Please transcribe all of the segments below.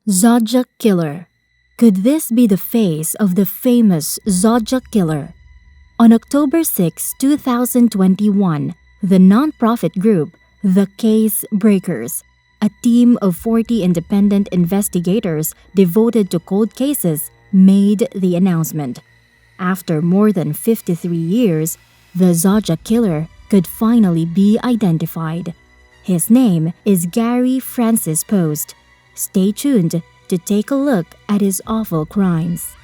Zodiac Killer. Could this be the face of the famous Zodiac Killer? On October 6, 2021, the non-profit group, The Case Breakers, a team of 40 independent investigators devoted to cold cases, made the announcement. After more than 53 years, the Zodiac Killer could finally be identified. His name is Gary Francis Poste. Stay tuned to take a look at his awful crimes.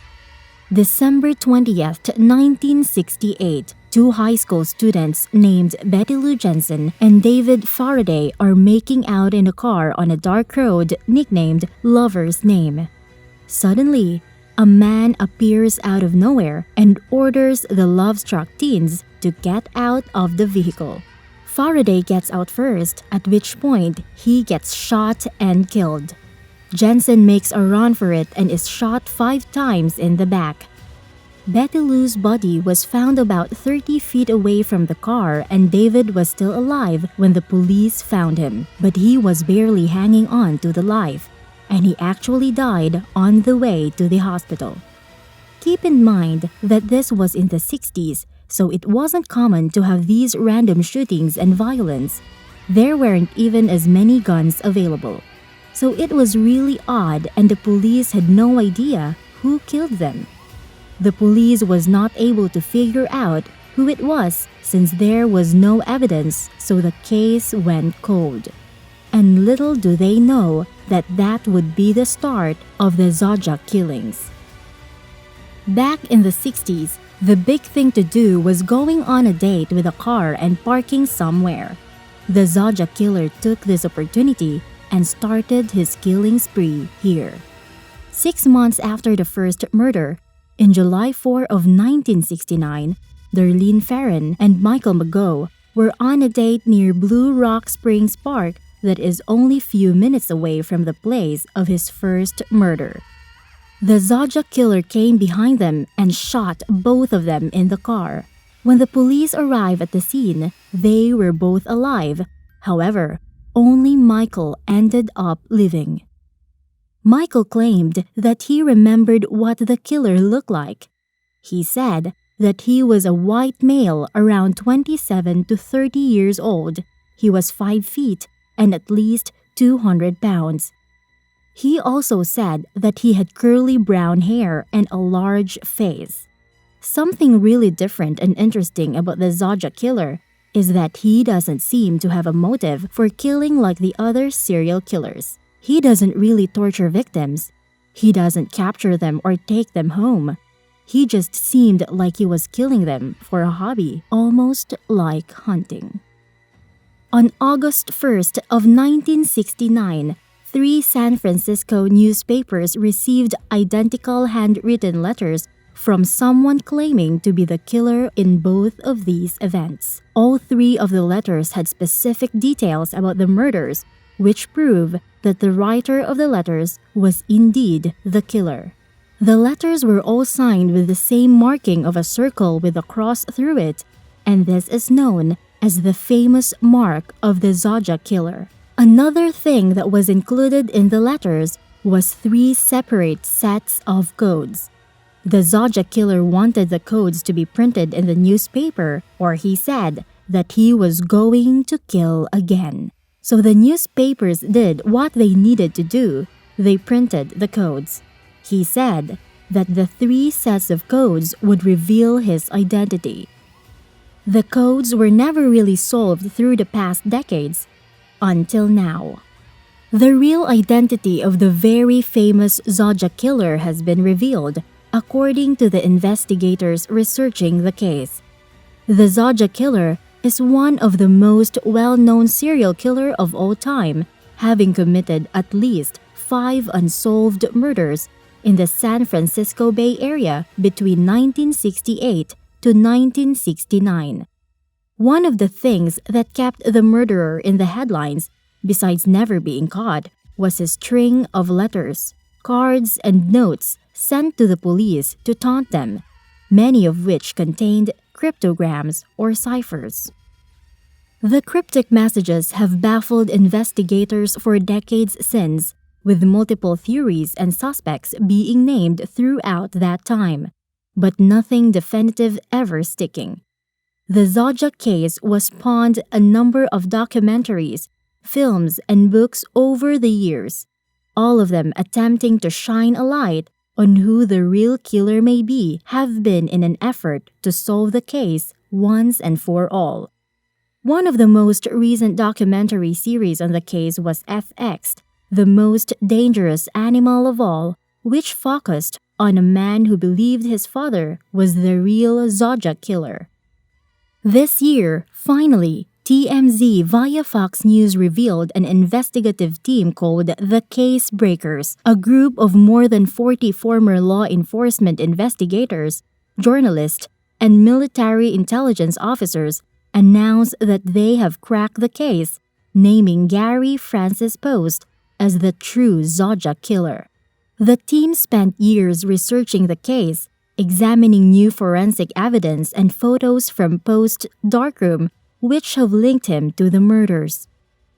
December 20th, 1968, two high school students named Betty Lou Jensen and David Faraday are making out in a car on a dark road nicknamed Lover's Name. Suddenly, a man appears out of nowhere and orders the love-struck teens to get out of the vehicle. Faraday gets out first, at which point he gets shot and killed. Jensen makes a run for it and is shot 5 times in the back. Betty Lou's body was found about 30 feet away from the car, and David was still alive when the police found him, but he was barely hanging on to the life, and he actually died on the way to the hospital. Keep in mind that this was in the 60s, so it wasn't common to have these random shootings and violence. There weren't even as many guns available. So it was really odd, and the police had no idea who killed them. The police was not able to figure out who it was since there was no evidence, so the case went cold. And little do they know that that would be the start of the Zodiac killings. Back in the 60s, the big thing to do was going on a date with a car and parking somewhere. The Zodiac Killer took this opportunity and started his killing spree here. 6 months after the first murder, in July 4 of 1969, Darlene Ferrin and Michael Mago were on a date near Blue Rock Springs Park that is only few minutes away from the place of his first murder. The Zodiac Killer came behind them and shot both of them in the car. When the police arrived at the scene, they were both alive. However, only Michael ended up living. Michael claimed that he remembered what the killer looked like. He said that he was a white male around 27 to 30 years old. He was 5 feet and at least 200 pounds. He also said that he had curly brown hair and a large face. Something really different and interesting about the Zodiac Killer is that he doesn't seem to have a motive for killing like the other serial killers. He doesn't really torture victims. He doesn't capture them or take them home. He just seemed like he was killing them for a hobby, almost like hunting. On August 1st of 1969, 3 San Francisco newspapers received identical handwritten letters from someone claiming to be the killer in both of these events. All 3 of the letters had specific details about the murders, which prove that the writer of the letters was indeed the killer. The letters were all signed with the same marking of a circle with a cross through it, and this is known as the famous mark of the Zodiac Killer. Another thing that was included in the letters was 3 separate sets of codes. The Zodiac Killer wanted the codes to be printed in the newspaper, or he said that he was going to kill again. So the newspapers did what they needed to do. They printed the codes. He said that the 3 sets of codes would reveal his identity. The codes were never really solved through the past decades, until now. The real identity of the very famous Zodiac Killer has been revealed, according to the investigators researching the case. The Zodiac Killer is one of the most well-known serial killer of all time, having committed at least 5 unsolved murders in the San Francisco Bay Area between 1968 to 1969. One of the things that kept the murderer in the headlines, besides never being caught, was a string of letters, cards, and notes sent to the police to taunt them, many of which contained cryptograms or ciphers. The cryptic messages have baffled investigators for decades since, with multiple theories and suspects being named throughout that time, but nothing definitive ever sticking. The Zodiac case was spawned a number of documentaries, films, and books over the years, all of them attempting to shine a light on who the real killer may be, have been in an effort to solve the case once and for all. One of the most recent documentary series on the case was FX, The Most Dangerous Animal of All, which focused on a man who believed his father was the real Zodiac killer. This year, finally, TMZ via Fox News revealed an investigative team called the Case Breakers, a group of more than 40 former law enforcement investigators, journalists, and military intelligence officers announced that they have cracked the case, naming Gary Francis Poste as the true Zodiac killer. The team spent years researching the case, examining new forensic evidence and photos from Poste's darkroom, which have linked him to the murders.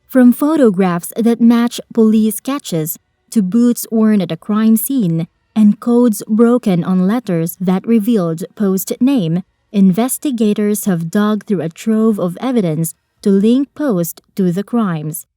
From photographs that match police sketches to boots worn at a crime scene and codes broken on letters that revealed Poste's name, investigators have dug through a trove of evidence to link Poste to the crimes.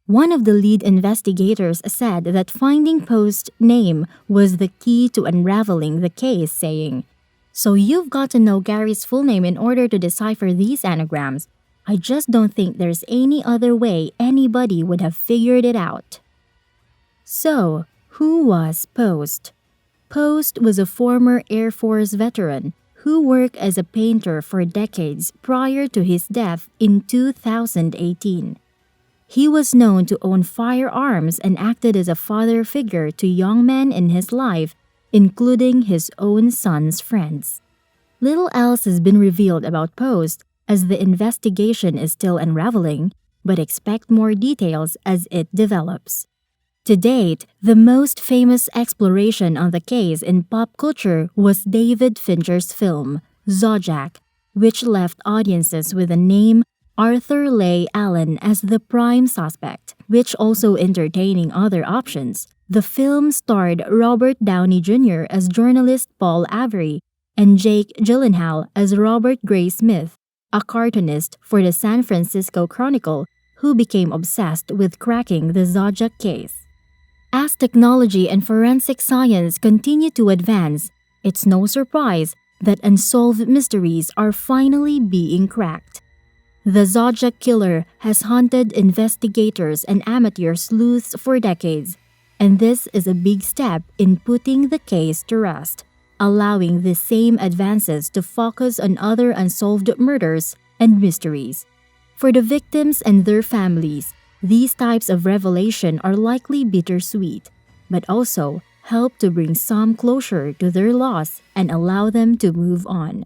One of the lead investigators said that finding Poste's name was the key to unraveling the case, saying, "So you've got to know Gary's full name in order to decipher these anagrams. I just don't think there's any other way anybody would have figured it out." So, who was Poste? Poste was a former Air Force veteran who worked as a painter for decades prior to his death in 2018. He was known to own firearms and acted as a father figure to young men in his life, including his own son's friends. Little else has been revealed about Poste, as the investigation is still unraveling, but expect more details as it develops. To date, the most famous exploration on the case in pop culture was David Fincher's film, Zodiac, which left audiences with the name Arthur Leigh Allen as the prime suspect, which also entertaining other options. The film starred Robert Downey Jr. as journalist Paul Avery and Jake Gyllenhaal as Robert Gray Smith, a cartoonist for the San Francisco Chronicle who became obsessed with cracking the Zodiac case. As technology and forensic science continue to advance, it's no surprise that unsolved mysteries are finally being cracked. The Zodiac killer has haunted investigators and amateur sleuths for decades, and this is a big step in putting the case to rest, allowing the same advances to focus on other unsolved murders and mysteries. For the victims and their families, these types of revelation are likely bittersweet, but also help to bring some closure to their loss and allow them to move on.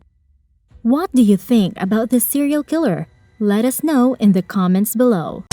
What do you think about the serial killer? Let us know in the comments below.